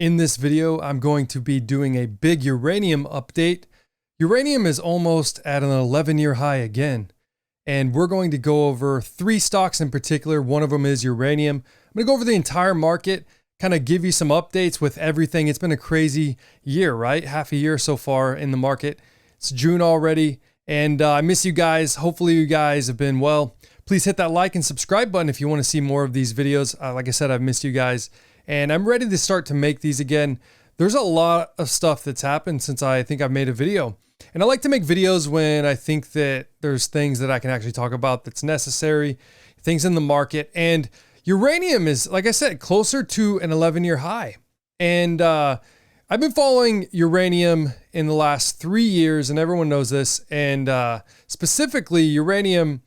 In this video, I'm going to be doing a big uranium update. Uranium is almost at an 11-year high again, and we're going to go over three stocks in particular. One of them is uranium. I'm going to go over the entire market, kind of give you some updates with everything. It's been a crazy year, right? Half a year so far in the market. It's June already, and I miss you guys. Hopefully you guys have been well. Please hit that like and subscribe button if you want to see more of these videos. Like I said, I've missed you guys. And I'm ready to start to make these again. There's a lot of stuff that's happened since I think I've made a video. And I like to make videos when I think that there's things that I can actually talk about that's necessary, things in the market. And uranium is, like I said, closer to an 11-year high. And I've been following uranium in the last 3 years, and everyone knows this. And specifically, uranium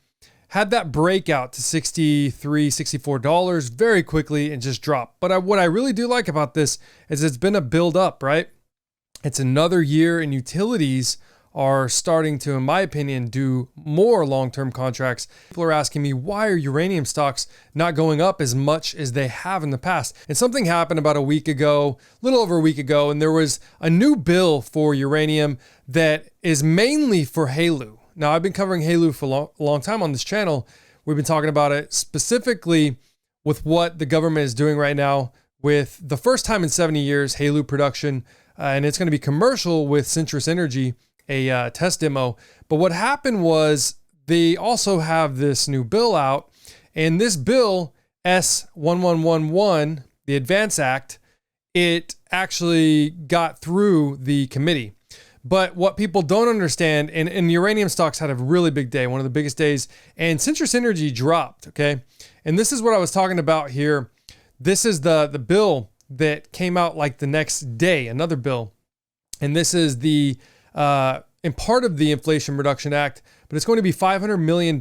had that breakout to $63, $64 very quickly and just dropped. But what I really do like about this is it's been a build up, right? It's another year and utilities are starting to, in my opinion, do more long-term contracts. People are asking me, why are uranium stocks not going up as much as they have in the past? And something happened about a week ago, a little over a week ago, and there was a new bill for uranium that is mainly for HALEU. Now, I've been covering HALEU for a long time on this channel. We've been talking about it specifically with what the government is doing right now with the first time in 70 years, HALEU production, and it's going to be commercial with Centrus Energy, a test demo. But what happened was they also have this new bill out, and this bill, S1111, the Advance Act, it actually got through the committee. But what people don't understand, and uranium stocks had a really big day, one of the biggest days, and Centrus Energy dropped, okay? And this is what I was talking about here. This is the bill that came out like the next day, another bill. And this is the, in part of the Inflation Reduction Act, but it's going to be $500 million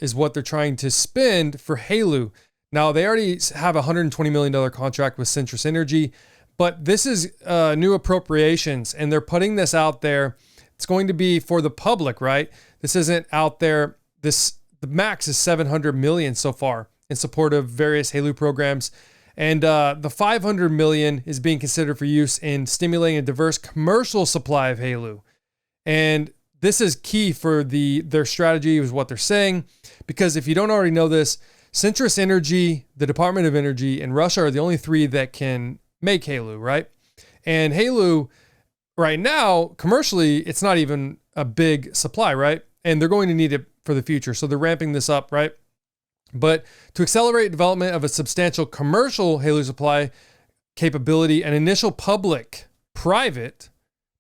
is what they're trying to spend for HALEU. Now, they already have a $120 million contract with Centrus Energy, but this is new appropriations, and they're putting this out there. It's going to be for the public, right? This isn't out there. The max is $700 million so far in support of various HALEU programs. And the $500 million is being considered for use in stimulating a diverse commercial supply of HALEU. And this is key for their strategy, is what they're saying. Because if you don't already know this, Centrus Energy, the Department of Energy, and Russia are the only three that can make HALEU, right? And HALEU right now, commercially, it's not even a big supply, right? And they're going to need it for the future. So they're ramping this up, right? But to accelerate development of a substantial commercial HALEU supply capability, an initial public-private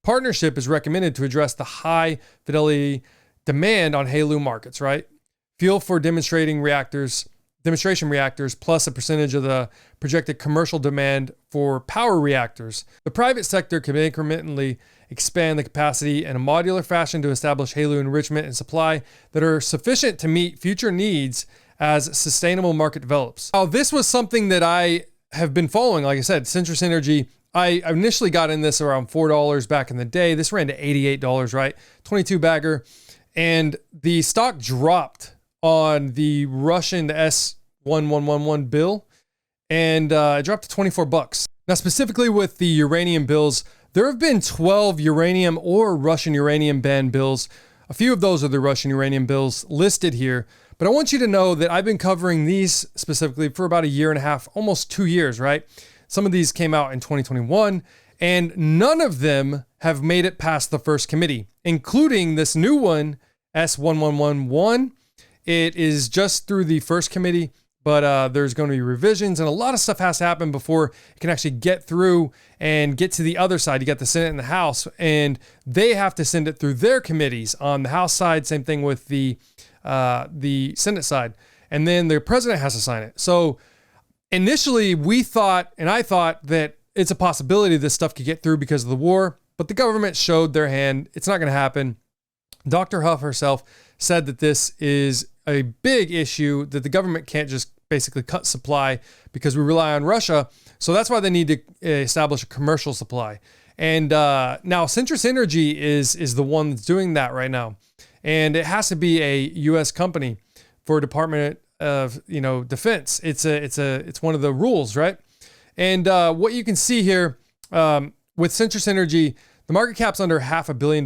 partnership is recommended to address the high fidelity demand on HALEU markets, right? Fuel for demonstration reactors, plus a percentage of the projected commercial demand for power reactors. The private sector can incrementally expand the capacity in a modular fashion to establish HALEU enrichment and supply that are sufficient to meet future needs as sustainable market develops. Now, this was something that I have been following. Like I said, Centrus Energy, I initially got in this around $4 back in the day. This ran to $88, right? 22 bagger. And the stock dropped on the Russian S1111 bill, and it dropped to 24 bucks. Now, specifically with the uranium bills, there have been 12 uranium or Russian uranium ban bills. A few of those are the Russian uranium bills listed here, but I want you to know that I've been covering these specifically for about a year and a half, almost 2 years, right? Some of these came out in 2021, and none of them have made it past the first committee, including this new one, S1111. It is just through the first committee, but there's going to be revisions, and a lot of stuff has to happen before it can actually get through and get to the other side. You got the Senate and the House, and they have to send it through their committees. On the House side, same thing with the Senate side, and then the president has to sign it. So initially, we thought, and I thought, that it's a possibility this stuff could get through because of the war, but the government showed their hand. It's not going to happen. Dr. Huff herself said that this is a big issue, that the government can't just basically cut supply because we rely on Russia. So that's why they need to establish a commercial supply. And now Centrus Energy is the one that's doing that right now. And it has to be a U.S. company for Department of Defense. It's one of the rules, right? And what you can see here with Centrus Energy, the market cap's under $500 million.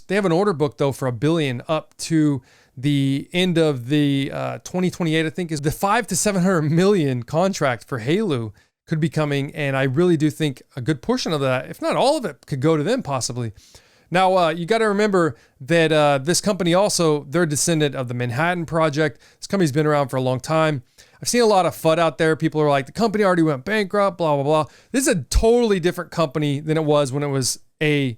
They have an order book though for $1 billion up to the end of the 2028, I think, is the 500 to 700 million contract for Haleu could be coming. And I really do think a good portion of that, if not all of it, could go to them possibly. Now, you got to remember that this company also, they're a descendant of the Manhattan Project. This company's been around for a long time. I've seen a lot of FUD out there. People are like, the company already went bankrupt, blah, blah, blah. This is a totally different company than it was when it was a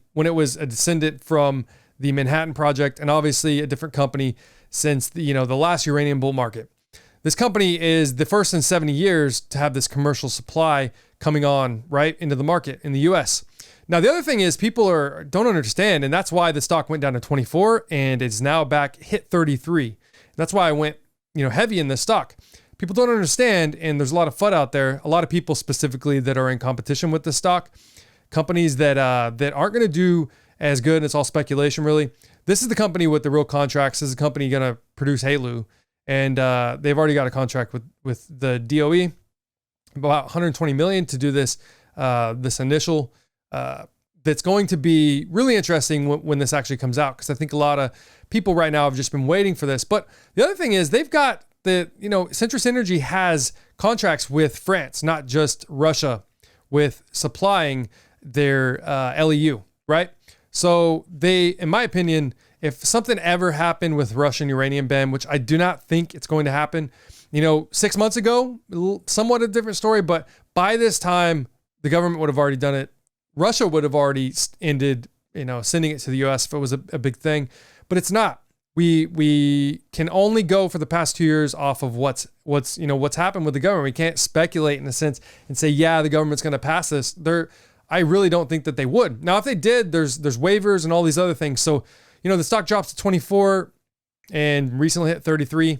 descendant from the Manhattan Project, and obviously a different company since the last uranium bull market. This company is the first in 70 years to have this commercial supply coming on right into the market in the US. Now, the other thing is people don't understand, and that's why the stock went down to 24 and it's now back hit 33. That's why I went, heavy in this stock. People don't understand, and there's a lot of FUD out there. A lot of people specifically that are in competition with this stock, companies that aren't going to do as good. It's all speculation, really. This is the company with the real contracts. This is the company going to produce Haleu, and they've already got a contract with the DOE, about 120 million to do this initial. That's going to be really interesting when this actually comes out, because I think a lot of people right now have just been waiting for this. But the other thing is they've got Centrus Energy has contracts with France, not just Russia, with supplying their LEU, right? So they, in my opinion, if something ever happened with Russian uranium ban, which I do not think it's going to happen, 6 months ago, somewhat a different story, but by this time, the government would have already done it. Russia would have already ended, sending it to the US if it was a big thing, but it's not. We can only go for the past 2 years off of what's happened with the government. We can't speculate in a sense and say, yeah, the government's going to pass this. I really don't think that they would. Now, if they did, there's waivers and all these other things. So, the stock drops to 24 and recently hit 33.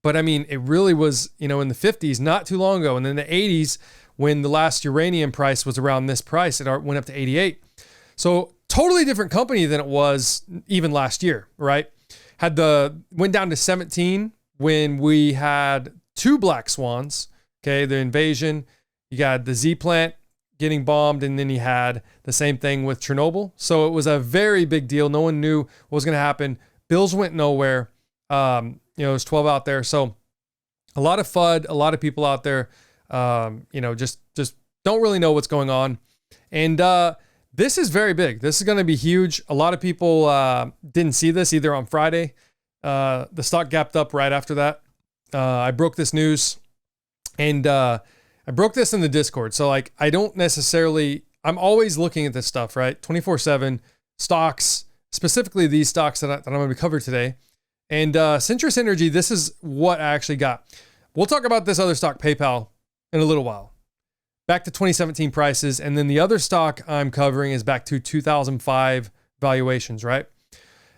But I mean, it really was, in the 50s not too long ago. And then the 80s, when the last uranium price was around this price, it went up to 88. So totally different company than it was even last year, right? Went down to 17 when we had two black swans. Okay. The invasion, you got the Z plant getting bombed, and then you had the same thing with Chernobyl. So it was a very big deal. No one knew what was going to happen. Bills went nowhere. There's 12 out there. So a lot of FUD, a lot of people out there, just don't really know what's going on. And this is very big. This is going to be huge. A lot of people didn't see this either on Friday. The stock gapped up right after that. I broke this news, and I broke this in the Discord. So I don't necessarily, I'm always looking at this stuff, right? 24/7 stocks, specifically these stocks that I'm going to cover today. And Centrus Energy, this is what I actually got. We'll talk about this other stock, Pypl, in a little while. Back to 2017 prices. And then the other stock I'm covering is back to 2005 valuations, right?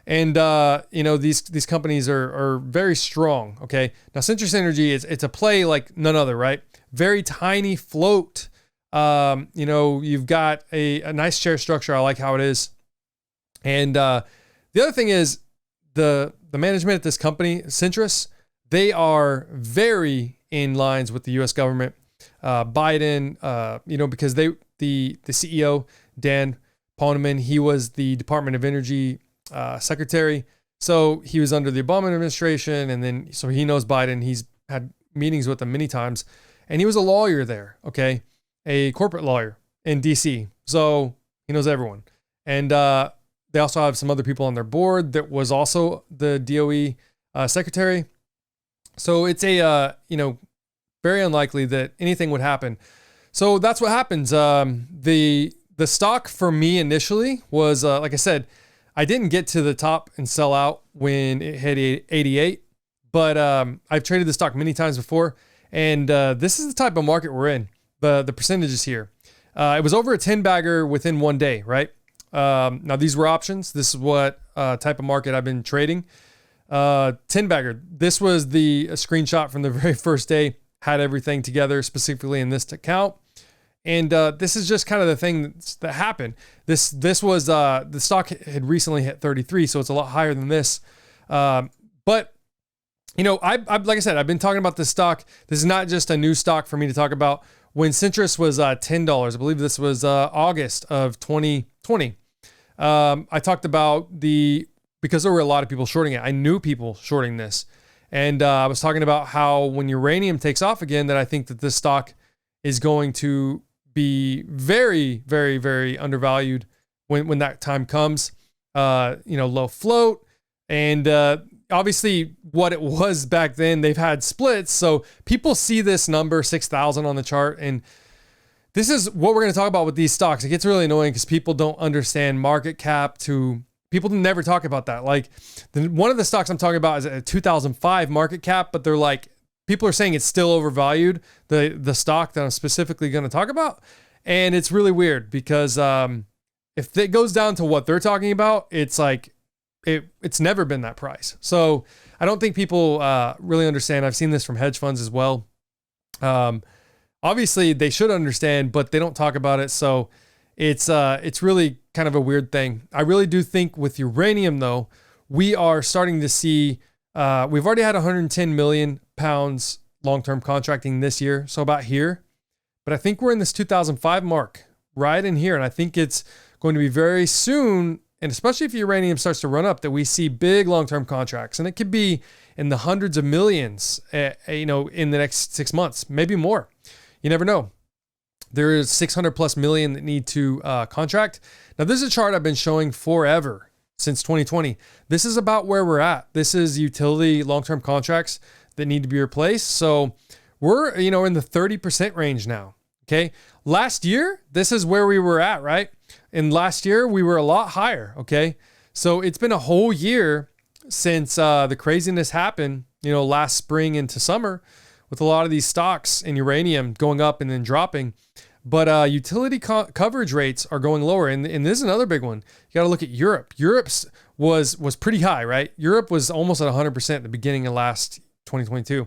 And, these companies are very strong, okay? Now, Centrus Energy, it's a play like none other, right? Very tiny float. You've got a nice share structure. I like how it is. And the other thing is the management at this company, Centrus, they are very in lines with the U.S. government. Biden, because the CEO, Dan Poneman, he was the Department of Energy secretary. So he was under the Obama administration, and then so he knows Biden. He's had meetings with him many times, and he was a lawyer there, okay? A corporate lawyer in DC. So he knows everyone. And they also have some other people on their board that was also the DOE secretary. So it's very unlikely that anything would happen. So that's what happens. The stock for me initially was, like I said, I didn't get to the top and sell out when it hit 88, but I've traded the stock many times before, and this is the type of market we're in. The percentages here. It was over a 10 bagger within 1 day, right? Now these were options. This is what type of market I've been trading. 10 bagger. This was the screenshot from the very first day. Had everything together specifically in this account. And this is just kind of the thing that happened. This was the stock had recently hit 33, so it's a lot higher than this. But I like I said, I've been talking about this stock. This is not just a new stock for me to talk about. when Centrus was $10. I believe this was August of 2020. I talked about because there were a lot of people shorting it. I knew people shorting this. And I was talking about how when uranium takes off again, that I think that this stock is going to be very, very, very undervalued when that time comes. Low float. And obviously what it was back then, they've had splits. So people see this number 6,000 on the chart. And this is what we're going to talk about with these stocks. It gets really annoying because people don't understand market cap people never talk about that. Like one of the stocks I'm talking about is a 2005 market cap, but they're like, people are saying it's still overvalued, the stock that I'm specifically going to talk about. And it's really weird because if it goes down to what they're talking about, it's like, it's never been that price. So I don't think people really understand. I've seen this from hedge funds as well. Obviously they should understand, but they don't talk about it. So it's really kind of a weird thing. I really do think with uranium though, we are starting to see, we've already had 110 million pounds long-term contracting this year. So about here, but I think we're in this 2005 mark right in here. And I think it's going to be very soon. And especially if uranium starts to run up, that we see big long-term contracts, and it could be in the hundreds of millions, in the next 6 months, maybe more. You never know. There is 600 plus million that need to contract. Now, this is a chart I've been showing forever, since 2020. This is about where we're at. This is utility long-term contracts that need to be replaced. So we're, in the 30% range now. Okay. Last year, this is where we were at, right? And last year we were a lot higher. Okay. So it's been a whole year since the craziness happened, last spring into summer with a lot of these stocks in uranium going up and then dropping. But utility coverage rates are going lower. And this is another big one. You got to look at Europe. Europe's was pretty high, right? Europe was almost at 100% at the beginning of last 2022.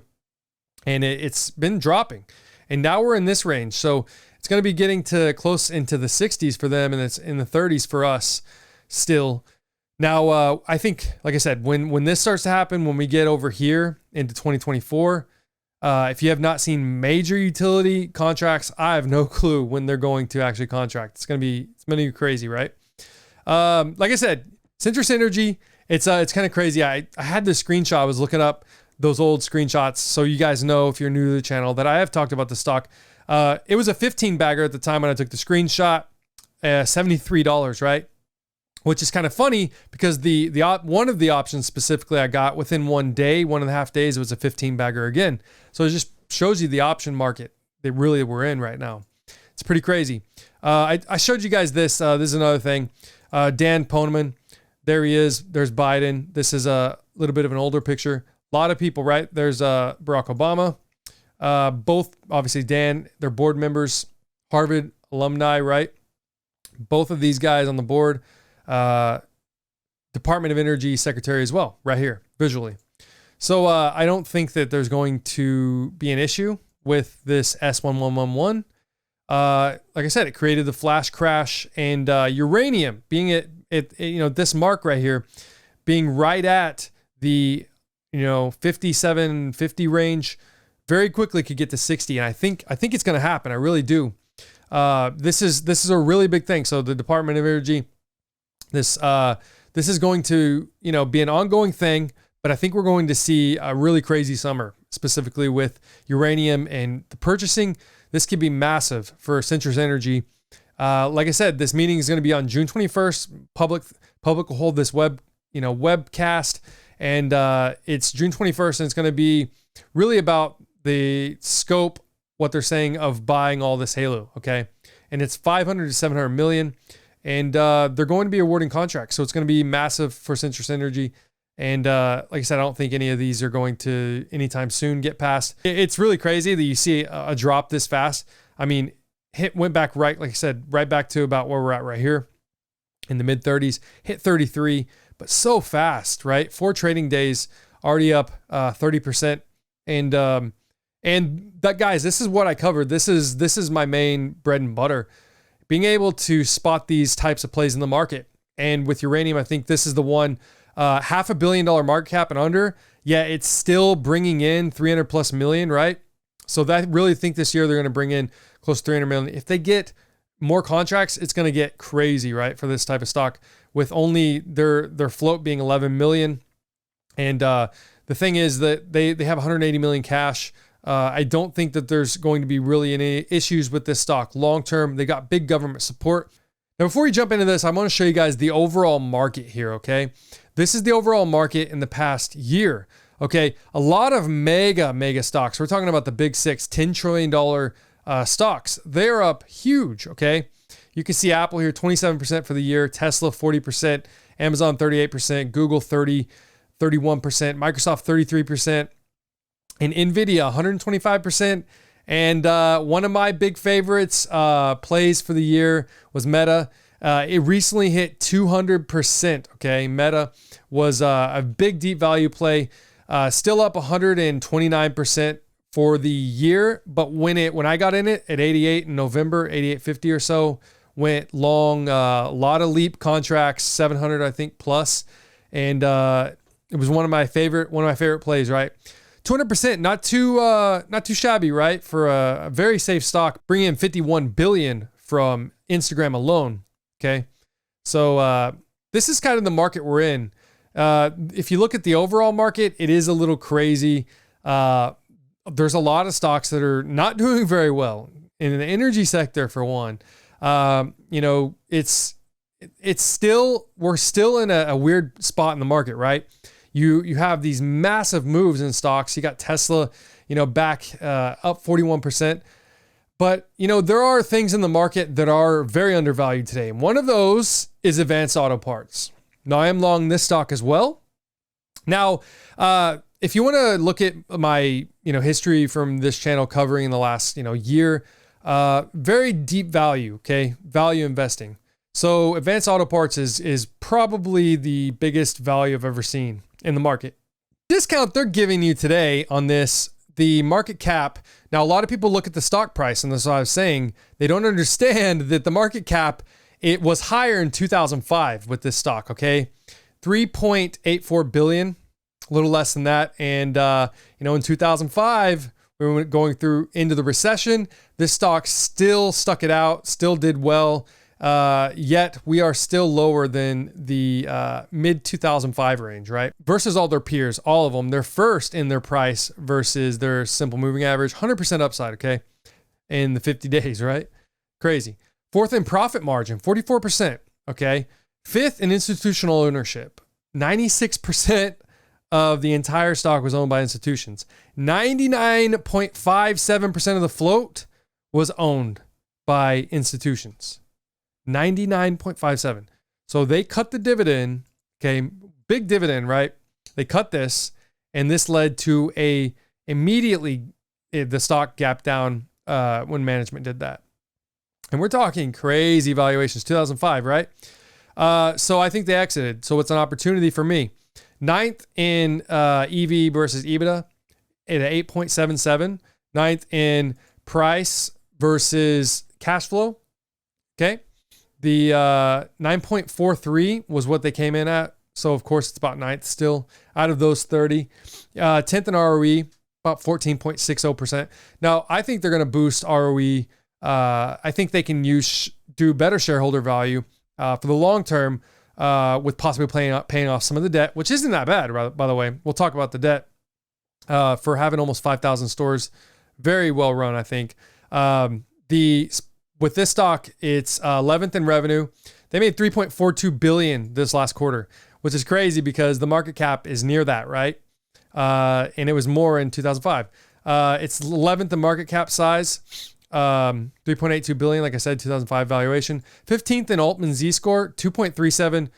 And it's been dropping. And now we're in this range. So it's going to be getting to close into the 60s for them, and it's in the 30s for us still. Now, I think, like I said, when this starts to happen, when we get over here into 2024, if you have not seen major utility contracts, I have no clue when they're going to actually contract. It's going to be crazy, right? Like I said, Centrus Energy, it's kind of crazy. I had this screenshot. I was looking up those old screenshots, so you guys know, if you're new to the channel, that I have talked about the stock. It was a 15 bagger at the time when I took the screenshot, $73, right? Which is kind of funny because the one of the options specifically I got within 1 day, 1.5 days, it was a 15 bagger again. So it just shows you the option market that really we're in right now. It's pretty crazy. I showed you guys this. This is another thing. Dan Poneman, there he is. There's Biden. This is a little bit of an older picture. A lot of people, right? There's Barack Obama. Both, obviously, Dan, they're board members, Harvard alumni, right? Both of these guys on the board. Department of Energy secretary as well, right here, visually. So I don't think that there's going to be an issue with this S1111. Like I said, it created the flash crash, and uranium being at this mark right here, being right at the 5750 range, very quickly could get to 60. And I think it's going to happen. I really do. This is a really big thing. So the Department of Energy, this is going to, be an ongoing thing, but I think we're going to see a really crazy summer, specifically with uranium and the purchasing. This could be massive for Centrus Energy. Like I said, this meeting is going to be on June 21st. Public will hold this webcast, and it's June 21st, and it's going to be really about the scope, what they're saying of buying all this Haleu, okay? And it's 500 to 700 million, and they're going to be awarding contracts, so it's going to be massive for Centrus Energy. And like I said, I don't think any of these are going to anytime soon get past. It's really crazy that you see a drop this fast. I mean, went back right, like I said, right back to about where we're at right here in the mid 30s, hit 33, but so fast, right? 4 trading days, already up 30%. And that, guys, this is what I covered. This is my main bread and butter, being able to spot these types of plays in the market. And with uranium, I think this is the one. $500 million market cap and under, yeah, it's still bringing in 300 plus million, right? So I really think this year they're going to bring in close to 300 million. If they get more contracts, it's going to get crazy, right? For this type of stock, with only their float being 11 million. And the thing is that they have 180 million cash. I don't think that there's going to be really any issues with this stock long term. They got big government support. Now, before we jump into this, I want to show you guys the overall market here, okay? This is the overall market in the past year, okay? A lot of mega stocks. We're talking about the big six, $10 trillion stocks. They're up huge, okay? You can see Apple here, 27% for the year, Tesla, 40%, Amazon, 38%, Google, 31%, Microsoft, 33%, and NVIDIA, 125%. And one of my big favorites plays for the year was Meta. It recently hit 200%, okay? Meta was a big deep value play, still up 129% for the year. But when I got in it at 88 in November, 88.50 or so, went long, a lot of leap contracts, 700, I think, plus. And it was one of my favorite plays, right? 200%, not too shabby, right? For a very safe stock, bringing in 51 billion from Instagram alone. Okay, so this is kind of the market we're in. If you look at the overall market, it is a little crazy. There's a lot of stocks that are not doing very well in the energy sector, for one. We're still in a weird spot in the market, right? You have these massive moves in stocks. You got Tesla, back up 41%. But, there are things in the market that are very undervalued today. And one of those is Advance Auto Parts. Now, I am long this stock as well. Now, if you want to look at my, history from this channel covering in the last, year, very deep value, okay? Value investing. So Advance Auto Parts is probably the biggest value I've ever seen in the market. Discount they're giving you today on this, the market cap. Now, a lot of people look at the stock price, and that's what I was saying. They don't understand that the market cap, it was higher in 2005 with this stock, okay? 3.84 billion, a little less than that. And, in 2005, we were going through into the recession. This stock still stuck it out, still did well. Yet we are still lower than the mid 2005 range, right? Versus all their peers, all of them. They're first in their price versus their simple moving average, 100% upside, okay? In the 50 days, right? Crazy. Fourth in profit margin, 44%, okay? Fifth in institutional ownership, 96% of the entire stock was owned by institutions. 99.57% of the float was owned by institutions. 99.57. So they cut the dividend, okay? Big dividend, right? They cut this, and this led to immediately the stock gap down when management did that. And we're talking crazy valuations, 2005, right? So I think they exited. So it's an opportunity for me. Ninth in EV versus EBITDA at 8.77. Ninth in price versus cash flow. Okay. The 9.43 was what they came in at. So, of course, it's about ninth still out of those 30. 10th in ROE, about 14.60%. Now, I think they're going to boost ROE. I think they can do better shareholder value for the long term with possibly paying off some of the debt, which isn't that bad, by the way. We'll talk about the debt for having almost 5,000 stores. Very well run, I think. With this stock, it's 11th in revenue. They made $3.42 billion this last quarter, which is crazy because the market cap is near that, right? And it was more in 2005. It's 11th in market cap size, 3.82 billion, like I said, 2005 valuation. 15th in Altman Z-score, 2.37.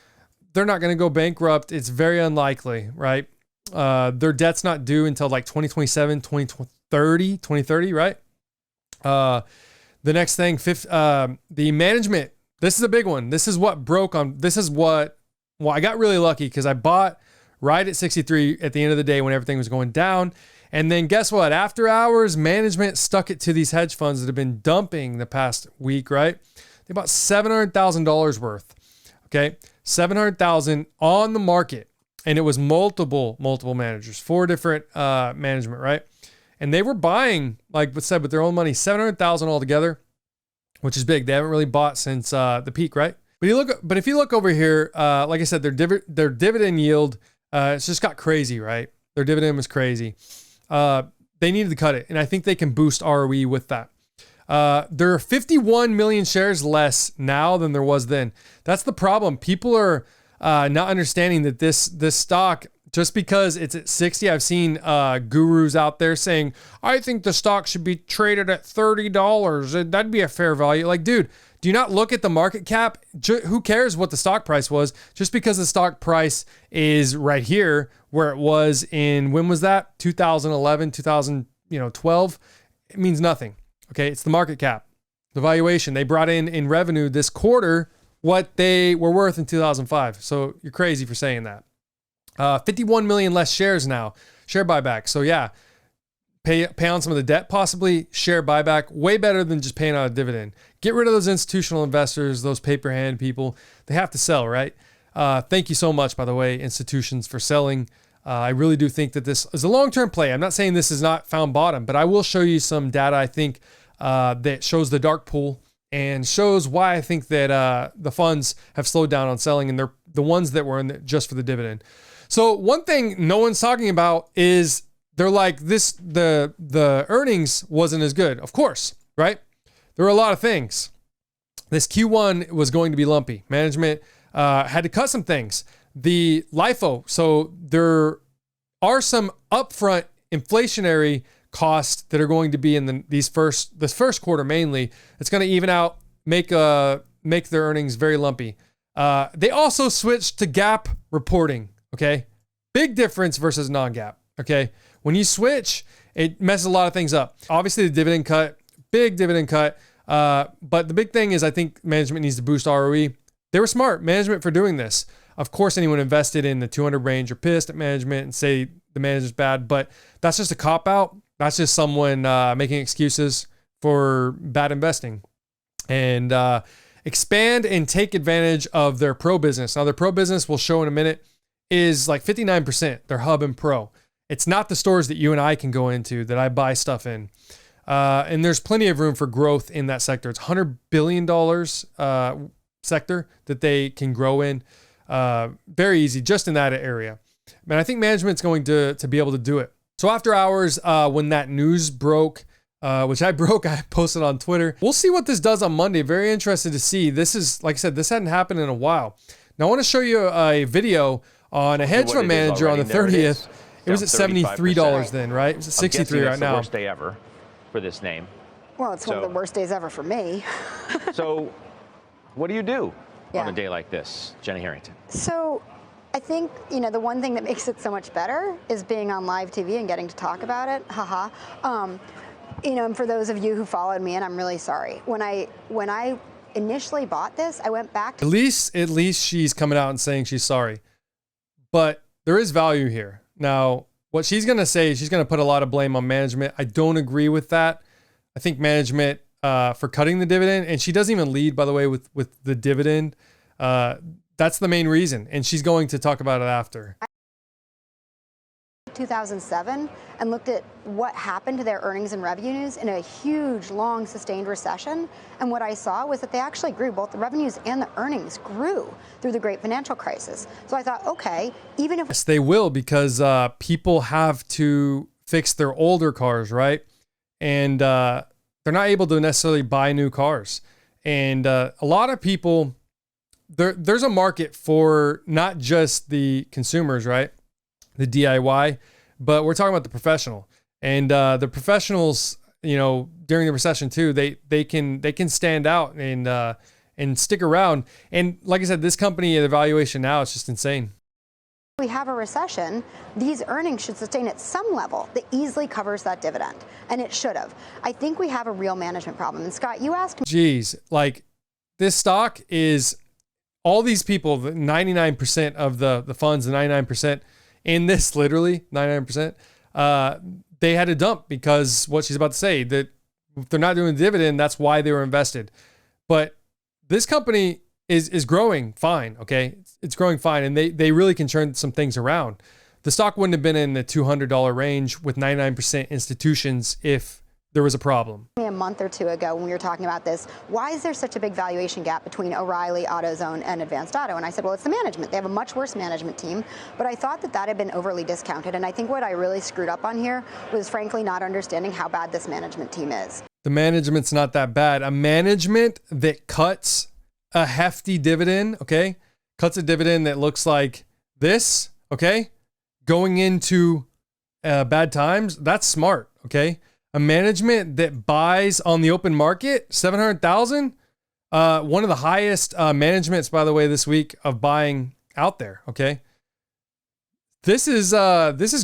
They're not going to go bankrupt. It's very unlikely, right? Their debt's not due until like 2027, 2030, right? The next thing, the management. This is a big one. This is what broke on. I got really lucky because I bought right at 63 at the end of the day when everything was going down. And then guess what? After hours, management stuck it to these hedge funds that have been dumping the past week, right? They bought $700,000 worth. Okay. $700,000 on the market. And it was multiple managers, 4 different management, right? And they were buying, like I said, with their own money, 700,000 altogether, which is big. They haven't really bought since the peak, right? But if you look over here, like I said, their dividend yield, it's just got crazy, right? Their dividend was crazy. They needed to cut it, and I think they can boost ROE with that. There are 51 million shares less now than there was then. That's the problem. People are not understanding that this stock, just because it's at 60, I've seen gurus out there saying, I think the stock should be traded at $30. That'd be a fair value. Like, dude, do you not look at the market cap? Who cares what the stock price was? Just because the stock price is right here where it was in, when was that? 2011, 2012. It means nothing. Okay, it's the market cap, the valuation. They brought in revenue this quarter what they were worth in 2005. So you're crazy for saying that. 51 million less shares now, share buyback. So yeah, pay on some of the debt, possibly share buyback, way better than just paying out a dividend. Get rid of those institutional investors, those paper hand people. They have to sell, right? Thank you so much, by the way, institutions, for selling. I really do think that this is a long-term play. I'm not saying this is not found bottom, but I will show you some data, I think, that shows the dark pool and shows why I think that the funds have slowed down on selling, and they're the ones that were in just for the dividend. So one thing no one's talking about is they're like, the earnings wasn't as good. Of course, right? There were a lot of things. This Q1 was going to be lumpy. Management had to cut some things. The LIFO, so there are some upfront inflationary costs that are going to be in this first quarter mainly. It's going to even out, make their earnings very lumpy. They also switched to GAAP reporting. Okay, big difference versus non-GAAP. Okay, when you switch, it messes a lot of things up. Obviously, the dividend cut, big dividend cut. But the big thing is, I think management needs to boost ROE. They were smart, management, for doing this. Of course, anyone invested in the 200 range are pissed at management and say the management's bad, but that's just a cop out. That's just someone making excuses for bad investing. And expand and take advantage of their pro business. Now, their pro business, we'll show in a minute, is like 59%, their hub and pro. It's not the stores that you and I can go into that I buy stuff in. And there's plenty of room for growth in that sector. It's $100 billion sector that they can grow in. Very easy, just in that area. And I think management's going to be able to do it. So after hours, when that news broke, which I posted on Twitter. We'll see what this does on Monday. Very interested to see. This is, like I said, this hadn't happened in a while. Now I want to show you a video on a hedge fund manager on the 30th. It was at $73 then, right? It was at 63 right now. The worst day ever for this name. Well, it's one of the worst days ever for me. So what do you do on a day like this, Jenny Harrington? So I think, the one thing that makes it so much better is being on live TV and getting to talk about it. Haha. And for those of you who followed me, and I'm really sorry, when I initially bought this, I went back to... At least she's coming out and saying she's sorry. But there is value here. Now, what she's going to say, she's going to put a lot of blame on management. I don't agree with that. I think management for cutting the dividend, and she doesn't even lead, by the way, with the dividend. That's the main reason, and she's going to talk about it after. 2007 and looked at what happened to their earnings and revenues in a huge, long, sustained recession. And what I saw was that they actually grew. Both the revenues and the earnings grew through the great financial crisis. So I thought, okay, even if... Yes, they will, because people have to fix their older cars, right? And they're not able to necessarily buy new cars. And a lot of people, there's a market for not just the consumers, right? The DIY, but we're talking about the professional, and the professionals, during the recession too, they can stand out and stick around. And like I said, this company, the valuation now, it's just insane. We have a recession, these earnings should sustain at some level that easily covers that dividend, and it should have. I think we have a real management problem. And Scott, you asked me. Geez, like this stock is all these people, the 99% of the funds, the 99%. In this, literally 99%, they had to dump because what she's about to say, that if they're not doing the dividend, that's why they were invested. But this company is growing fine, okay? It's growing fine, and they really can turn some things around. the stock wouldn't have been in the $200 range with 99% institutions if there was a problem. A month or two ago when we were talking about this, why is there such a big valuation gap between O'Reilly, AutoZone, and Advanced Auto? And I said, well, it's the management. They have a much worse management team. But I thought that had been overly discounted. And I think what I really screwed up on here was frankly not understanding how bad this management team is. The management's not that bad. A management that cuts a hefty dividend, okay? Cuts a dividend that looks like this, okay? Going into bad times, that's smart, okay? A management that buys on the open market, 700,000, one of the highest managements, by the way, this week of buying out there. Okay, this is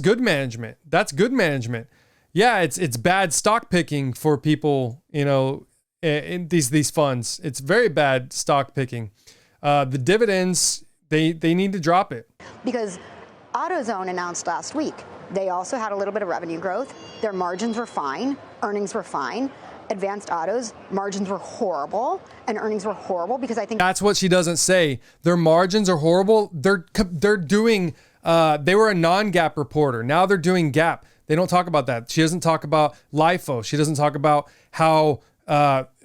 good management. That's good management. Yeah, it's bad stock picking for people, you know, in these funds. It's very bad stock picking. The dividends, they need to drop it because AutoZone announced last week. They also had a little bit of revenue growth. Their margins were fine. Earnings were fine. Advanced Auto's margins were horrible and earnings were horrible because I think that's what she doesn't say. Their margins are horrible. They're doing, they were a non-GAAP reporter. Now they're doing GAAP. They don't talk about that. She doesn't talk about LIFO. She doesn't talk about how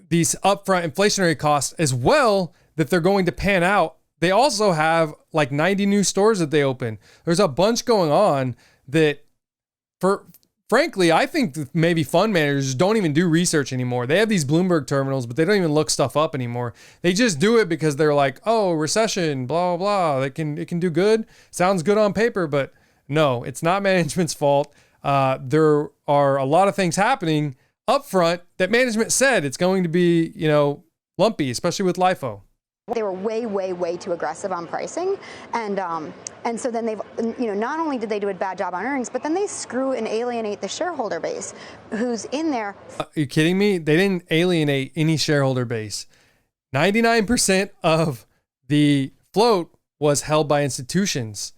these upfront inflationary costs as well that they're going to pan out. They also have like 90 new stores that they open. There's a bunch going on that, frankly, I think that maybe fund managers don't even do research anymore. They have these Bloomberg terminals, but they don't even look stuff up anymore. They just do it because they're like, oh, recession, blah, blah, blah. It can do good. Sounds good on paper, but no, it's not management's fault. There are a lot of things happening up front that management said it's going to be, you know, lumpy, especially with LIFO. They were way, way, way too aggressive on pricing. And so then they've, you know, not only did they do a bad job on earnings, but then they screw and alienate the shareholder base who's in there. Are you kidding me? They didn't alienate any shareholder base. 99% of the float was held by institutions.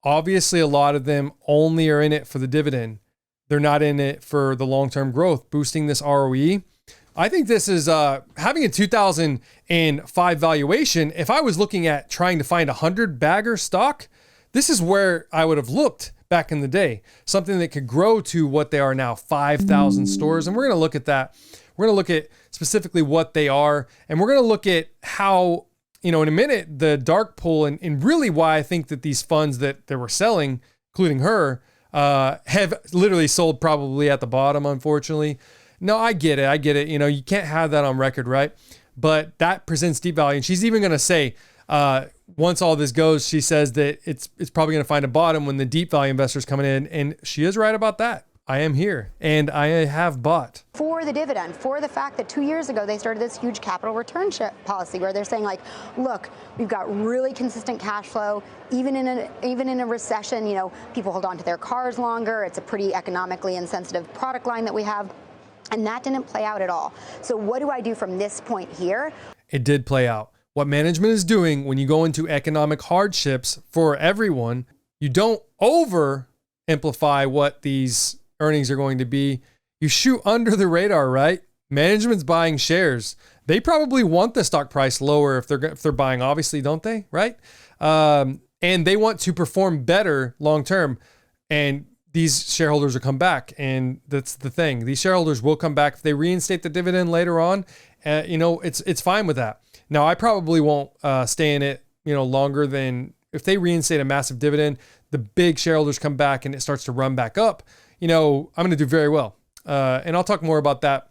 Obviously, a lot of them only are in it for the dividend. They're not in it for the long-term growth, boosting this ROE. I think this is having a 2005 valuation. If I was looking at trying to find 100 bagger stock, this is where I would have looked back in the day. Something that could grow to what they are now, 5,000 stores. And we're going to look at that. We're going to look at specifically what they are. And we're going to look at how, you know, in a minute, the dark pool and really why I think that these funds that they were selling, including her, have literally sold probably at the bottom, unfortunately. No, I get it. I get it. You know, you can't have that on record, right? But that presents deep value. And she's even going to say, once all this goes, she says that it's probably going to find a bottom when the deep value investors coming in. And she is right about that. I am here and I have bought. For the dividend, for the fact that 2 years ago, they started this huge capital return policy where they're saying like, look, we've got really consistent cash flow. Even in a recession, you know, people hold on to their cars longer. It's a pretty economically insensitive product line that we have. And that didn't play out at all. So what do I do from this point here? It did play out. What management is doing when you go into economic hardships for everyone, you don't over amplify what these earnings are going to be. You shoot under the radar, right? Management's buying shares. They probably want the stock price lower if they're buying, obviously, don't they? Right? And they want to perform better long term. And these shareholders will come back. And that's the thing. These shareholders will come back if they reinstate the dividend later on. You know, it's fine with that. Now, I probably won't stay in it, you know, longer than if they reinstate a massive dividend, the big shareholders come back and it starts to run back up. You know, I'm going to do very well. And I'll talk more about that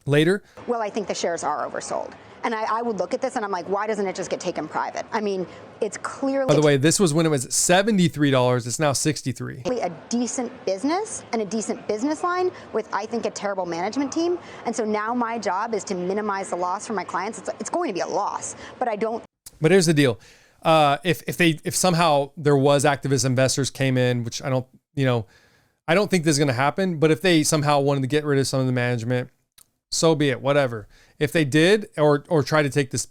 later. Well, I think the shares are oversold. And I would look at this and I'm like, why doesn't it just get taken private? I mean, it's clearly... By the way, this was when it was $73. It's now $63. A decent business and a decent business line with, I think, a terrible management team. And so now my job is to minimize the loss for my clients. It's going to be a loss, but I don't... But here's the deal. If somehow there was activist investors came in, which I don't think this is going to happen, but if they somehow wanted to get rid of some of the management, so be it, whatever. If they did, or try to take this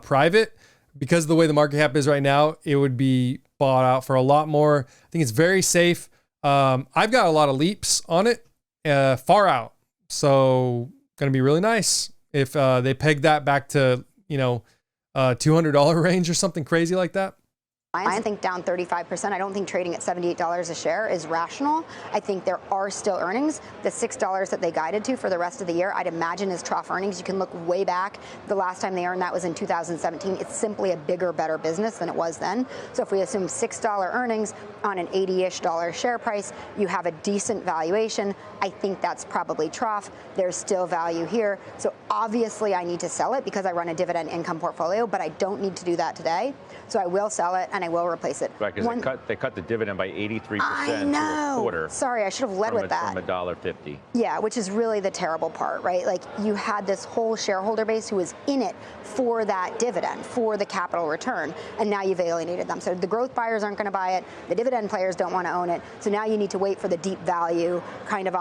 private, because of the way the market cap is right now, it would be bought out for a lot more. I think it's very safe. I've got a lot of leaps on it, far out. So going to be really nice if they peg that back to, $200 range or something crazy like that. I think down 35%. I don't think trading at $78 a share is rational. I think there are still earnings. The $6 that they guided to for the rest of the year, I'd imagine is trough earnings. You can look way back. The last time they earned that was in 2017. It's simply a bigger, better business than it was then. So if we assume $6 earnings on an $80-ish share price, you have a decent valuation. I think that's probably trough. There's still value here. So obviously I need to sell it because I run a dividend income portfolio, but I don't need to do that today. So I will sell it and I will replace it. Right, because they cut the dividend by 83% I know. to a quarter. Sorry, I should have led with that. From $1.50. Yeah, which is really the terrible part, right? Like you had this whole shareholder base who was in it for that dividend, for the capital return, and now you've alienated them. So the growth buyers aren't going to buy it. The dividend players don't want to own it. So now you need to wait for the deep value kind of,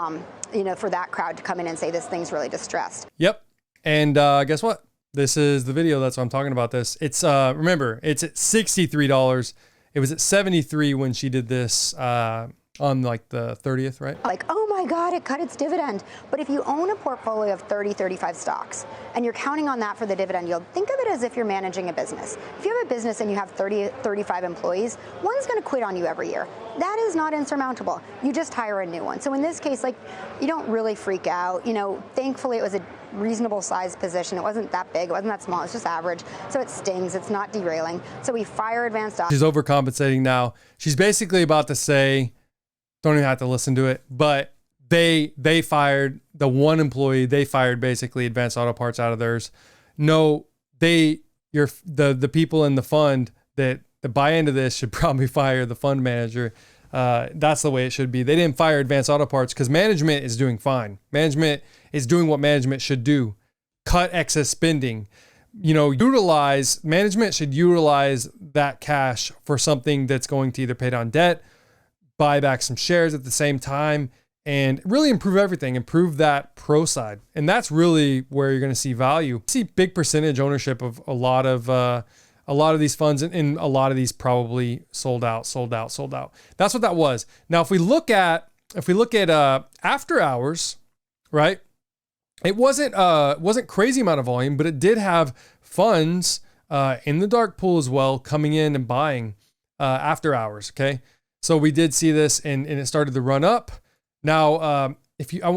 for that crowd to come in and say this thing's really distressed. Yep. And guess what? This is the video. That's why I'm talking about this. It's remember, it's at $63. It was at 73 when she did this on like the 30th, right? Like, oh my God, it cut its dividend. But if you own a portfolio of 30, 35 stocks and you're counting on that for the dividend yield, think of it as if you're managing a business. If you have a business and you have 30, 35 employees, one's going to quit on you every year. That is not insurmountable. You just hire a new one. So in this case, like, you don't really freak out. Thankfully it was a reasonable sized position. It wasn't that big. It wasn't that small. It's just average. So it stings. It's not derailing. So we fire Advance Auto. She's overcompensating now. She's basically about to say, don't even have to listen to it, but they fired the one employee. They fired basically Advance Auto Parts out of theirs. No, the people in the fund that buy into this should probably fire the fund manager. That's the way it should be. They didn't fire Advance Auto Parts because management is doing fine. Management is doing what management should do. Cut excess spending. Management should utilize that cash for something that's going to either pay down debt, buy back some shares at the same time, and really improve everything, improve that pro side. And that's really where you're going to see value. See big percentage ownership of a lot of these funds, and a lot of these probably sold out. That's what that was. Now, if we look at after hours, right? It wasn't crazy amount of volume, but it did have funds in the dark pool as well coming in and buying after hours. Okay. So we did see this and it started to run up. Now,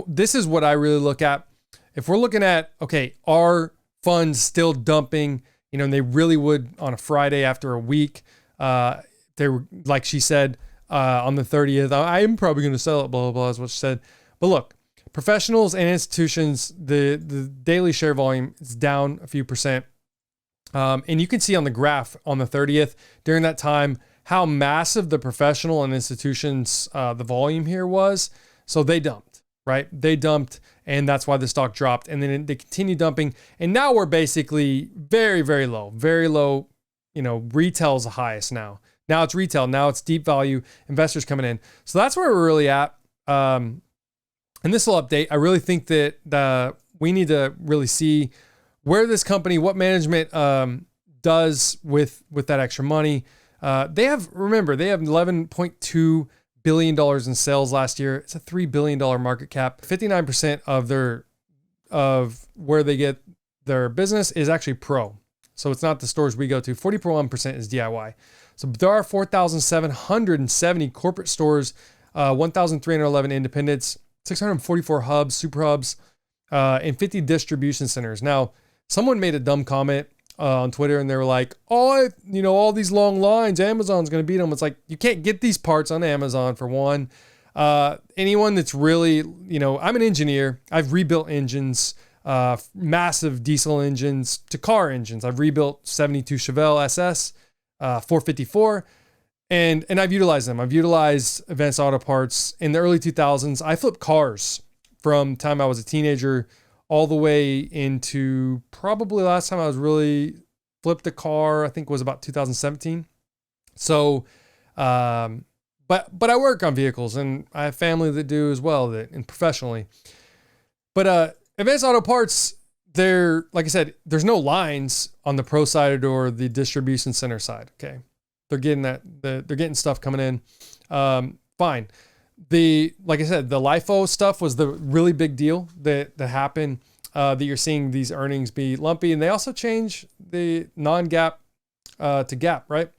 this is what I really look at. If we're looking at, okay, are funds still dumping, and they really would on a Friday after a week, they were, like she said, on the 30th, I am probably going to sell it, blah, blah, blah, is what she said. But look, professionals and institutions, the daily share volume is down a few percent. And you can see on the graph on the 30th during that time, how massive the professional and institutions, the volume here was. So they dumped, right? They dumped, and that's why the stock dropped. And then they continued dumping. And now we're basically very, very low, very low. Retail's the highest now. Now it's retail. Now it's deep value investors coming in. So that's where we're really at. And this will update. I really think that we need to really see where this company, what management does with that extra money. They have $11.2 billion in sales last year. It's a $3 billion market cap. 59% of where they get their business is actually pro. So it's not the stores we go to. 41% is DIY. So there are 4,770 corporate stores, 1,311 independents, 644 hubs, super hubs, and 50 distribution centers. Now, someone made a dumb comment on Twitter, and they were like, all these long lines, Amazon's going to beat them. It's like, you can't get these parts on Amazon, for one. Anyone that's really, I'm an engineer. I've rebuilt engines, massive diesel engines to car engines. I've rebuilt 72 Chevelle SS, 454, and I've utilized them. I've utilized Advance Auto Parts in the early 2000s. I flipped cars from time I was a teenager all the way into probably last time I was really flipped a car, I think was about 2017. So, but I work on vehicles, and I have family that do as well, and professionally. But Advance Auto Parts, like I said, there's no lines on the pro side or the distribution center side. Okay, they're getting they're getting stuff coming in. Fine. Like I said, the LIFO stuff was the really big deal that happened, that you're seeing these earnings be lumpy. And they also change the non-GAAP to GAAP, right?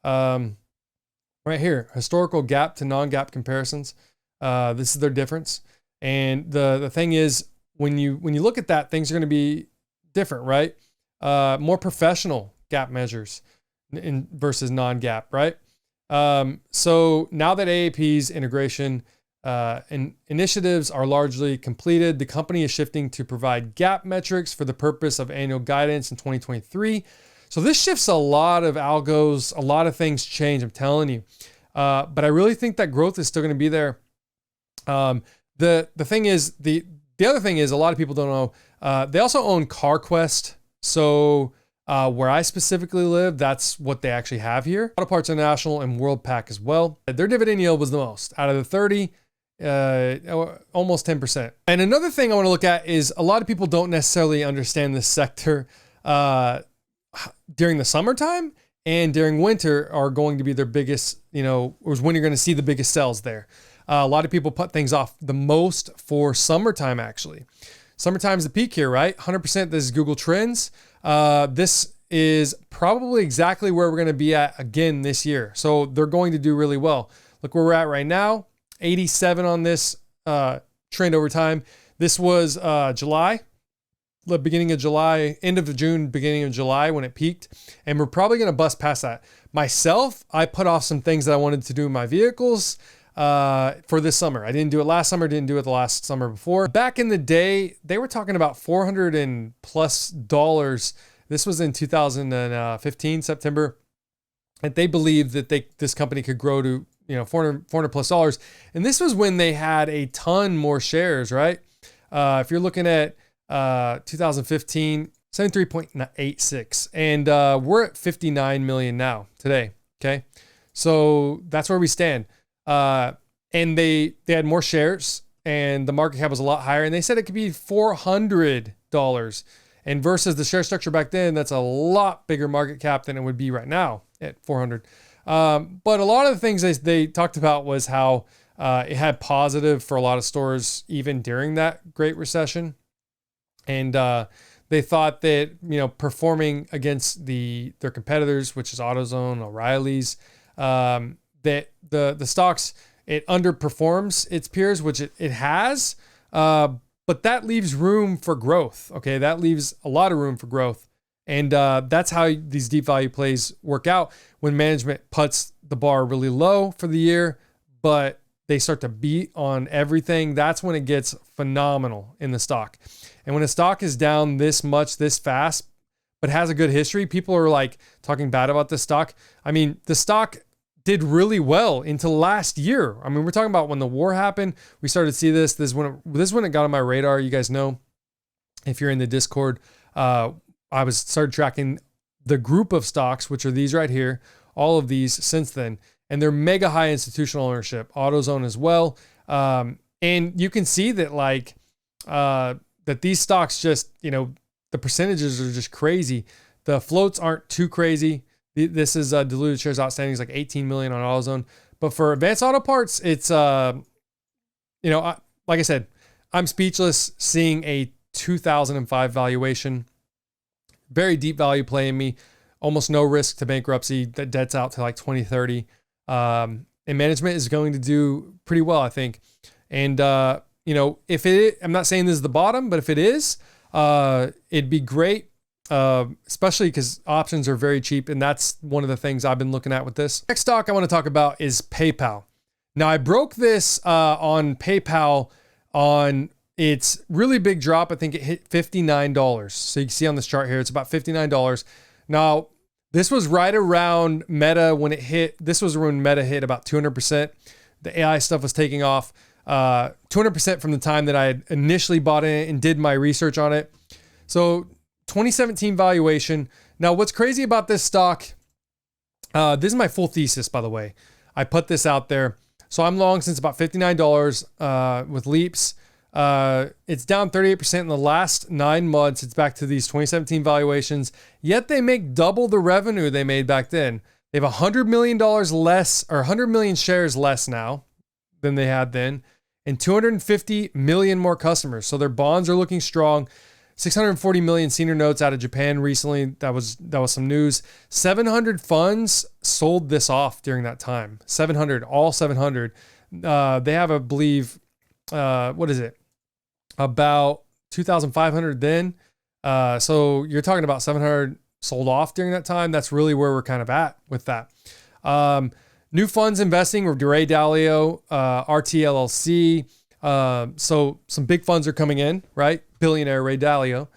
Right here, historical gap to non-gap comparisons. This is their difference. And the thing is, when you look at that, things are going to be different, right? More professional gap measures versus non-gap, right? So now that AAP's integration and initiatives are largely completed, the company is shifting to provide gap metrics for the purpose of annual guidance in 2023. So this shifts a lot of algos, a lot of things change, I'm telling you. But I really think that growth is still going to be there. The thing is, the other thing is, a lot of people don't know, they also own CarQuest. So where I specifically live, that's what they actually have here. Auto Parts International and WorldPac as well. Their dividend yield was the most out of the 30, almost 10%. And another thing I want to look at is a lot of people don't necessarily understand this sector. During the summertime and during winter are going to be their biggest, is when you're going to see the biggest sales there. A lot of people put things off the most for summertime, actually. Summertime's the peak here, right? 100%. This is Google Trends. This is probably exactly where we're going to be at again this year. So they're going to do really well. Look where we're at right now, 87 on this trend over time. This was July. The beginning of July, end of June, beginning of July when it peaked. And we're probably going to bust past that. Myself, I put off some things that I wanted to do in my vehicles for this summer. I didn't do it last summer, didn't do it the last summer before. Back in the day, they were talking about $400 and plus. This was in 2015, September. And they believed that this company could grow to, $400 plus. And this was when they had a ton more shares, right? If you're looking at 2015, 73.86. And we're at 59 million now today. Okay. So that's where we stand. And they had more shares and the market cap was a lot higher. And they said it could be $400. And versus the share structure back then, that's a lot bigger market cap than it would be right now at 400. But a lot of the things they talked about was how it had positive for a lot of stores, even during that Great Recession. And they thought that, performing against their competitors, which is AutoZone, O'Reilly's, that the stocks, it underperforms its peers, which it has, but that leaves room for growth. Okay, that leaves a lot of room for growth. And that's how these deep value plays work out when management puts the bar really low for the year, but they start to beat on everything. That's when it gets phenomenal in the stock. And when a stock is down this much, this fast, but has a good history, people are like talking bad about the stock. I mean, the stock did really well until last year. I mean, we're talking about when the war happened, we started to see this. This is when it got on my radar. You guys know, if you're in the Discord, I started tracking the group of stocks, which are these right here, all of these since then. And they're mega high institutional ownership, AutoZone as well. And you can see that that these stocks just, the percentages are just crazy. The floats aren't too crazy. This is diluted shares outstanding is like 18 million on AutoZone. But for Advance Auto Parts, it's, like I said, I'm speechless seeing a 2005 valuation. Very deep value play in me. Almost no risk to bankruptcy. That debt's out to like 2030. And management is going to do pretty well, I think. And, if I'm not saying this is the bottom, but if it is, it'd be great. Especially because options are very cheap. And that's one of the things I've been looking at with this. Next stock I want to talk about is PayPal. Now I broke this, on PayPal on its really big drop. I think it hit $59. So you can see on this chart here, it's about $59. Now, this was right around Meta when it hit. This was when Meta hit about 200%. The AI stuff was taking off 200% from the time that I had initially bought in and did my research on it. So 2017 valuation. Now, what's crazy about this stock, this is my full thesis, by the way. I put this out there. So I'm long since about $59 with leaps. It's down 38% in the last 9 months. It's back to these 2017 valuations, yet they make double the revenue they made back then. They have $100 million less, or 100 million shares less now than they had then, and 250 million more customers. So their bonds are looking strong. 640 million senior notes out of Japan recently. That was some news. 700 funds sold this off during that time. 700, all 700. They have, I believe, what is it? About 2,500 then. So you're talking about 700 sold off during that time. That's really where we're kind of at with that. New funds investing were Ray Dalio, RTLLC. So some big funds are coming in, right? Billionaire Ray Dalio.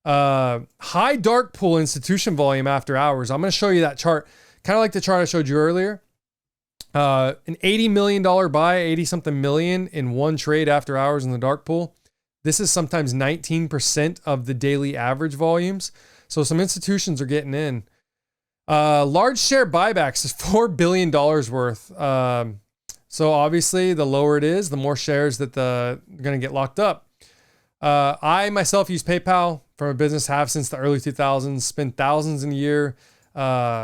High dark pool institution volume after hours. I'm going to show you that chart, kind of like the chart I showed you earlier. An $80 million buy, 80 something million in one trade after hours in the dark pool. This is sometimes 19% of the daily average volumes. So some institutions are getting in. Large share buybacks is $4 billion worth. So obviously the lower it is, the more shares that are going to get locked up. I myself use PayPal from a business, have since the early 2000s, spend thousands in a year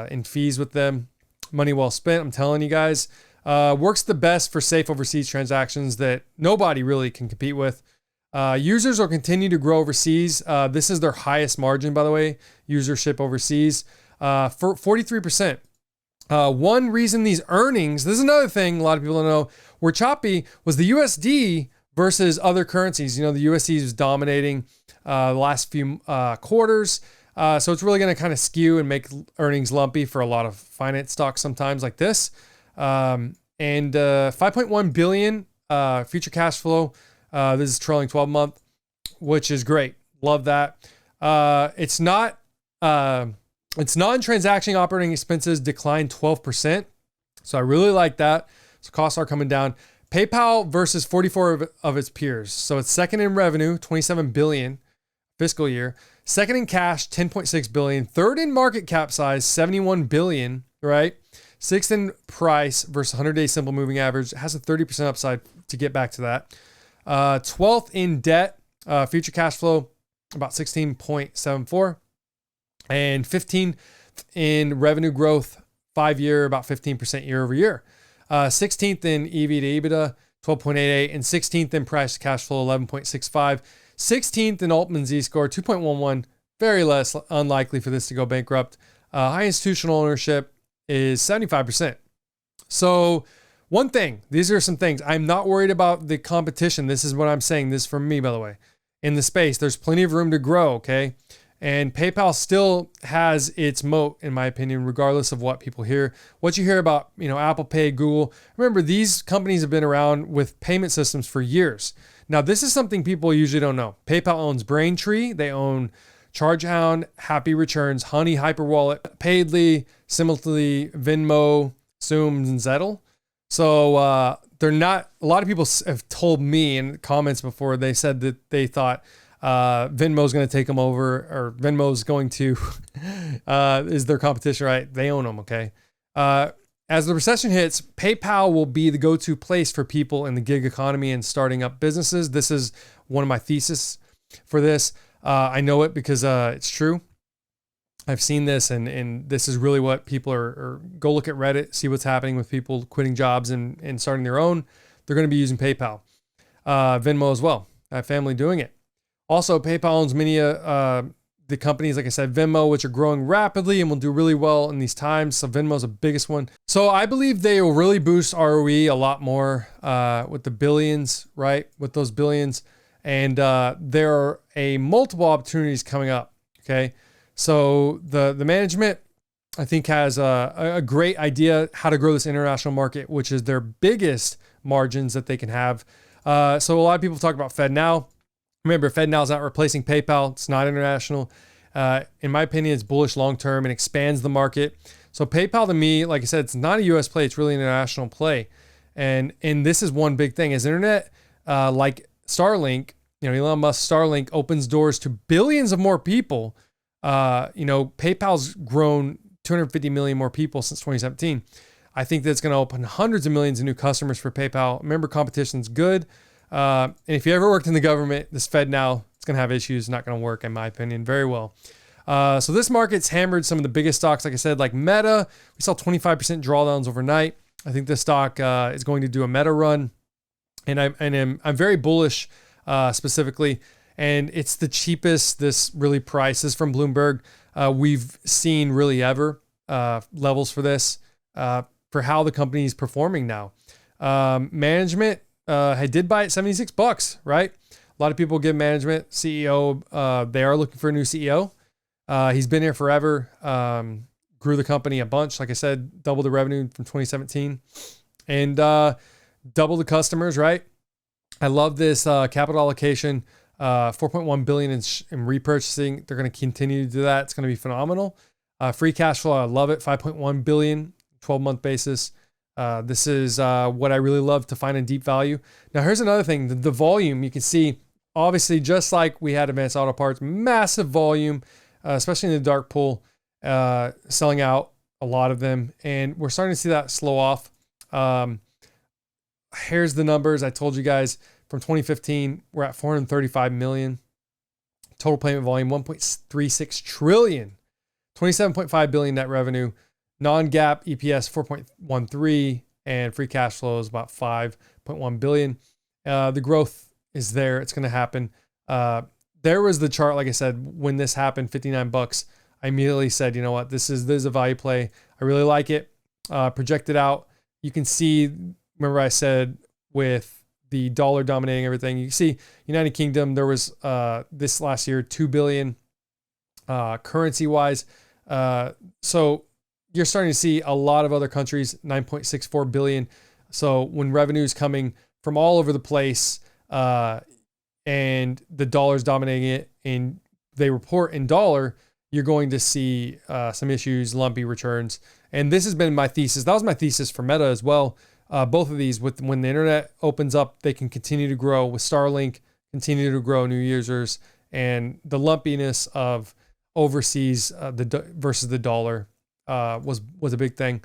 in fees with them. Money well spent, I'm telling you guys. Works the best for safe overseas transactions that nobody really can compete with. Users will continue to grow overseas. This is their highest margin, by the way, usership overseas, for 43%. One reason these earnings, this is another thing a lot of people don't know, were choppy, was the USD versus other currencies. You know, the USD is dominating the last few quarters. So it's really going to kind of skew and make earnings lumpy for a lot of finance stocks sometimes like this. And 5.1 billion future cash flow. This is trailing 12 month, which is great. Love that. It's non-transaction operating expenses declined 12%. So I really like that. So costs are coming down. PayPal versus 44 of its peers. So it's second in revenue, 27 billion fiscal year. Second in cash, 10.6 billion. Third in market cap size, 71 billion, right? Sixth in price versus 100-day simple moving average. It has a 30% upside to get back to that. 12th in debt, future cash flow, about 16.74. And 15th in revenue growth, 5-year, about 15% year over year. 16th in EV to EBITDA, 12.88. And 16th in price to cash flow, 11.65. 16th in Altman Z-score, 2.11. Very less unlikely for this to go bankrupt. High institutional ownership is 75%. So one thing, these are some things. I'm not worried about the competition. This is what I'm saying. This is from me, by the way. In the space, there's plenty of room to grow, okay? And PayPal still has its moat, in my opinion, regardless of what people hear. What you hear about, Apple Pay, Google. Remember, these companies have been around with payment systems for years. Now, this is something people usually don't know. PayPal owns Braintree. They own ChargeHound, Happy Returns, Honey, Hyperwallet, Paidly, Similarly, Venmo, Zoom, and Zettle. So they're not, a lot of people have told me in comments before, they said that they thought Venmo's going to take them over, or Venmo's going to, is their competition, right? They own them, okay? As the recession hits, PayPal will be the go-to place for people in the gig economy and starting up businesses. This is one of my theses for this. I know it because it's true. I've seen this, and this is really what people are go look at Reddit, see what's happening with people quitting jobs and starting their own. They're going to be using PayPal. Venmo as well. I have family doing it. Also, PayPal owns many the companies, like I said, Venmo, which are growing rapidly and will do really well in these times. So Venmo is the biggest one. So I believe they will really boost ROE a lot more with the billions, right? With those billions. And there are multiple opportunities coming up, okay? So the management, I think, has a great idea how to grow this international market, which is their biggest margins that they can have. So a lot of people talk about FedNow. Remember, FedNow is not replacing PayPal. It's not international. In my opinion, it's bullish long-term and expands the market. So PayPal, to me, like I said, it's not a U.S. play. It's really an international play. And this is one big thing. As internet, like Starlink, Elon Musk Starlink opens doors to billions of more people. PayPal's grown 250 million more people since 2017. I think that's going to open hundreds of millions of new customers for PayPal. Remember, competition's good. And if you ever worked in the government, this FedNow, it's going to have issues, not going to work, in my opinion, very well. So this market's hammered some of the biggest stocks, like I said, like Meta. We saw 25% drawdowns overnight. I think this stock is going to do a Meta run. And I'm very bullish specifically. and it's the cheapest this really prices from Bloomberg we've seen really ever. Levels for this for how the company is performing now. Management did buy it $76, right? A lot of people give management CEO. They are looking for a new CEO. He's been here forever. Grew the company a bunch. Like I said, doubled the revenue from 2017 and doubled the customers, right? I love this capital allocation, 4.1 billion in repurchasing. They're going to continue to do that. It's going to be phenomenal. Free cash flow, I love it. 5.1 billion, 12-month basis. This is what I really love to find in deep value. Now, here's another thing. The volume, you can see, obviously, just like we had Advance Auto Parts, massive volume, especially in the dark pool, selling out a lot of them. And we're starting to see that slow off. Here's the numbers. I told you guys from 2015, we're at 435 million. Total payment volume, 1.36 trillion. 27.5 billion net revenue. Non-GAAP EPS 4.13 and free cash flow is about 5.1 billion. The growth is there. It's going to happen. There was the chart, like I said, when this happened, $59. I immediately said, you know what, this is a value play. I really like it. Projected out. You can see, remember I said with the dollar dominating everything, you can see United Kingdom, there was this last year, 2 billion currency wise. So you're starting to see a lot of other countries, 9.64 billion. So when revenue is coming from all over the place and the dollar's dominating it and they report in dollar, you're going to see some issues, lumpy returns. And this has been my thesis. That was my thesis for Meta as well. Both of these, when the internet opens up, they can continue to grow with Starlink, continue to grow new users, and the lumpiness of overseas versus the dollar was a big thing.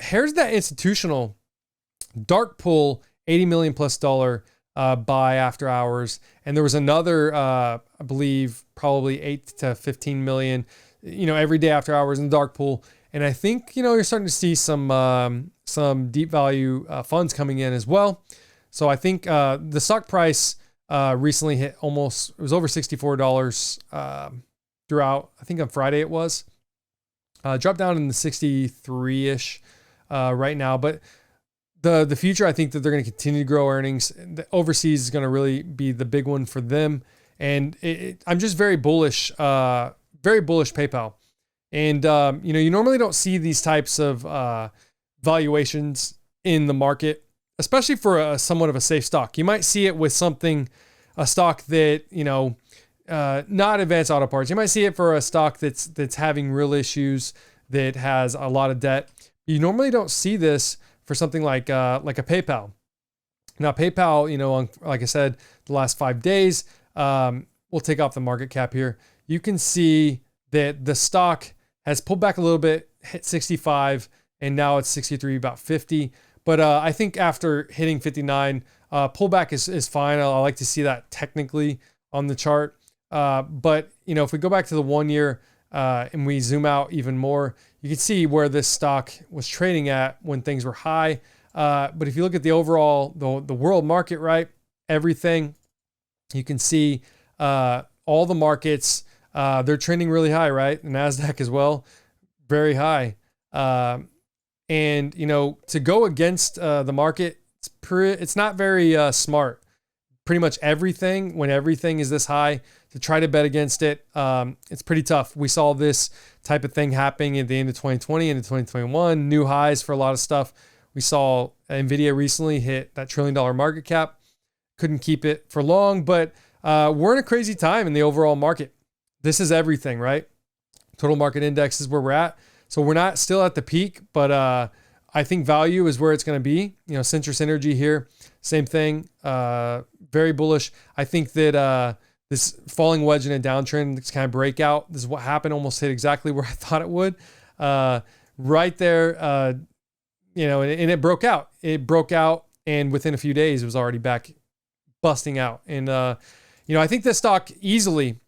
Here's that institutional dark pool, $80 million plus buy after hours. And there was another, I believe, probably 8 to 15 million, every day after hours in the dark pool. And I think, you're starting to see some deep value funds coming in as well. So I think the stock price recently hit it was over $64 throughout, I think on Friday it was. Dropped down in the 63-ish right now. But the future, I think that they're going to continue to grow earnings. The overseas is going to really be the big one for them. And I'm just very bullish PayPal. And, you normally don't see these types of valuations in the market, especially for somewhat of a safe stock. You might see it with a stock that, not Advance Auto Parts. You might see it for a stock that's having real issues, that has a lot of debt. You normally don't see this for something like a PayPal. Now, PayPal, like I said, the last 5 days, we'll take off the market cap here. You can see that the stock has pulled back a little bit, hit 65, and now it's 63, about 50. But I think after hitting 59, pullback is fine. I like to see that technically on the chart. But if we go back to the 1 year and we zoom out even more, you can see where this stock was trading at when things were high. But if you look at the overall, the world market, right, everything, you can see all the markets, they're trending really high, right? The NASDAQ as well, very high. And to go against the market, it's not very smart. Pretty much everything, when everything is this high, to try to bet against it, it's pretty tough. We saw this type of thing happening at the end of 2020 into 2021, new highs for a lot of stuff. We saw NVIDIA recently hit that $1 trillion market cap. Couldn't keep it for long, but we're in a crazy time in the overall market. This is everything, right? Total market index is where we're at. So we're not still at the peak, but I think value is where it's going to be. Centrus Energy here, same thing. Very bullish. I think that this falling wedge in a downtrend, this kind of breakout, this is what happened, almost hit exactly where I thought it would. Right there, and it broke out. It broke out, and within a few days, it was already back busting out. And, I think this stock easily,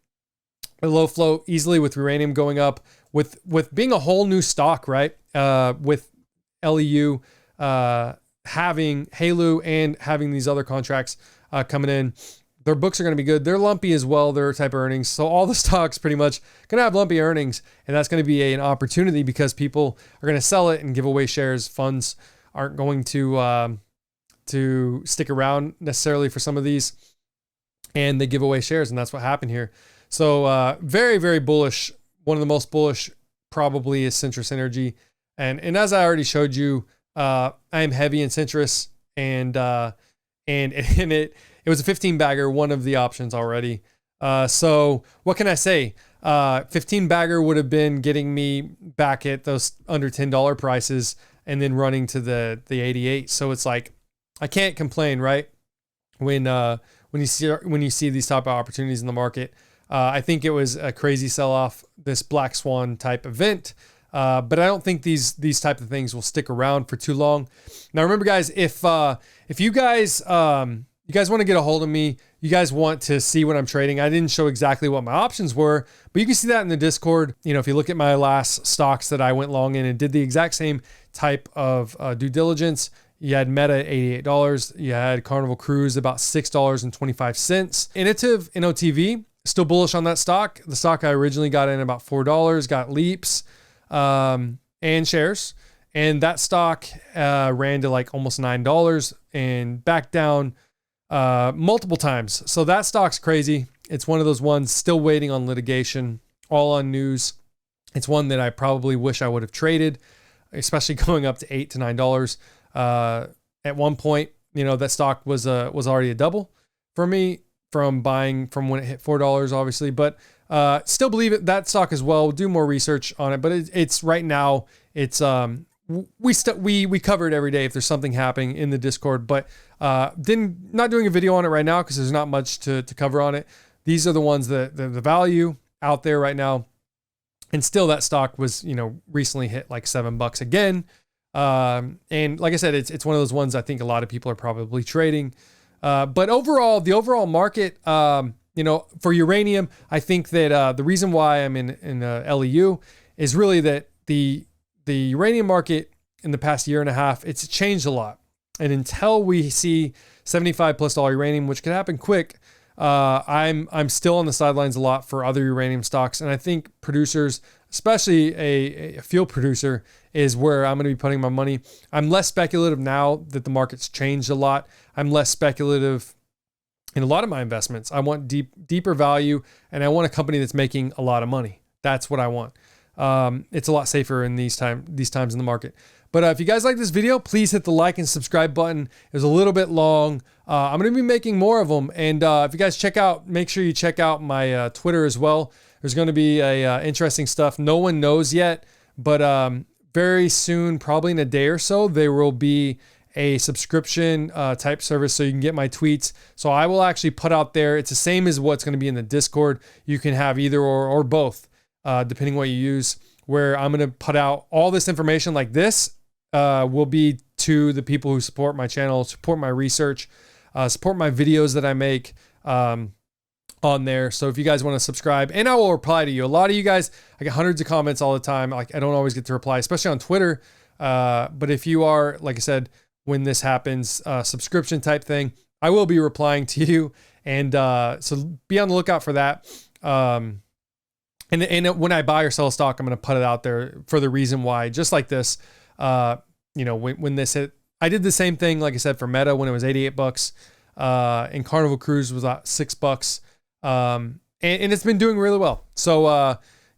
a low float, easily with uranium going up, with being a whole new stock, right? With LEU having Haleu and having these other contracts coming in, Their books are going to be good. They're lumpy as well, their type of earnings. So all the stocks pretty much going to have lumpy earnings, and that's going to be an opportunity because people are going to sell it and give away shares. Funds aren't going to stick around necessarily for some of these, and they give away shares, and that's what happened here. So very, very bullish. One of the most bullish probably is Centrus Energy. And as I already showed you, I am heavy in Centrus, and it was a 15 bagger, one of the options already. So what can I say? 15 bagger would have been getting me back at those under $10 prices and then running to the 88. So it's like, I can't complain, right? When you see these type of opportunities in the market. I think it was a crazy sell-off, this black swan type event. But I don't think these type of things will stick around for too long. Now, remember, guys, if you guys want to get a hold of me, you guys want to see what I'm trading. I didn't show exactly what my options were, but you can see that in the Discord. You know, if you look at my last stocks that I went long in and did the exact same type of due diligence, you had Meta at $88. You had Carnival Cruise about $6.25. Innovative, NOTV, still bullish on that stock. The stock I originally got in about $4, got leaps and shares. And that stock ran to like almost $9 and back down multiple times. So that stock's crazy. It's one of those ones still waiting on litigation, all on news. It's one that I probably wish I would have traded, especially going up to $8 to $9. At one point, you know, that stock was already a double for me from buying from when it hit $4, obviously, but still believe it. That stock as well. We'll do more research on it, but it's right now. It's we cover it every day if there's something happening in the Discord, but not doing a video on it right now because there's not much to cover on it. These are the ones that the value out there right now, and still that stock was, you know, recently hit like $7 again. And like I said, it's one of those ones I think a lot of people are probably trading. But overall, the overall market, you know, for uranium, I think that the reason why I'm in LEU is really that the uranium market in the past year and a half, it's changed a lot. And until we see $75+ uranium, which could happen quick, I'm still on the sidelines a lot for other uranium stocks. And I think producers, especially a field producer, is where I'm going to be putting my money. I'm less speculative now that the market's changed a lot. I'm less speculative in a lot of my investments. I want deeper value, and I want a company that's making a lot of money. That's what I want. It's a lot safer in these times in the market. But if you guys like this video, please hit the like and subscribe button. It was a little bit long. I'm going to be making more of them. And if you guys make sure you check out my Twitter as well. There's going to be interesting stuff. No one knows yet, but very soon, probably in a day or so, there will be a subscription type service so you can get my tweets. So I will actually put out there. It's the same as what's going to be in the Discord. You can have either or both, depending what you use, where I'm going to put out all this information like this will be to the people who support my channel, support my research, support my videos that I make on there. So if you guys want to subscribe, and I will reply to you. A lot of you guys, I get hundreds of comments all the time. Like I don't always get to reply, especially on Twitter. But if you are, like I said, when this happens, subscription type thing, I will be replying to you. And so be on the lookout for that. And when I buy or sell a stock, I'm going to put it out there for the reason why, just like this, you know, when this hit, I did the same thing, like I said, for Meta when it was $88, and Carnival Cruise was about $6. And it's been doing really well. So,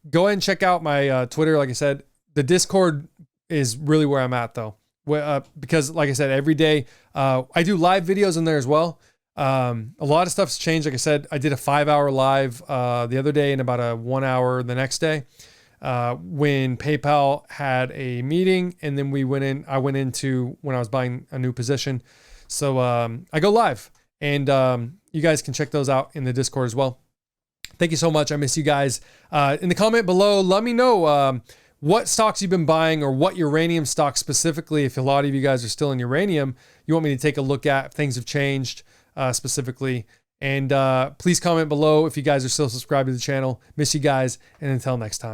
go ahead and check out my, Twitter. Like I said, the Discord is really where I'm at though. Because like I said, every day, I do live videos in there as well. A lot of stuff's changed. Like I said, I did a 5-hour live, the other day and about a 1 hour the next day, when Pypl had a meeting, and then I went into when I was buying a new position. So, I go live, and, you guys can check those out in the Discord as well. Thank you so much. I miss you guys. In the comment below, let me know, what stocks you've been buying, or what uranium stocks specifically, if a lot of you guys are still in uranium, you want me to take a look at, if things have changed specifically. And please comment below if you guys are still subscribed to the channel. Miss you guys, and until next time.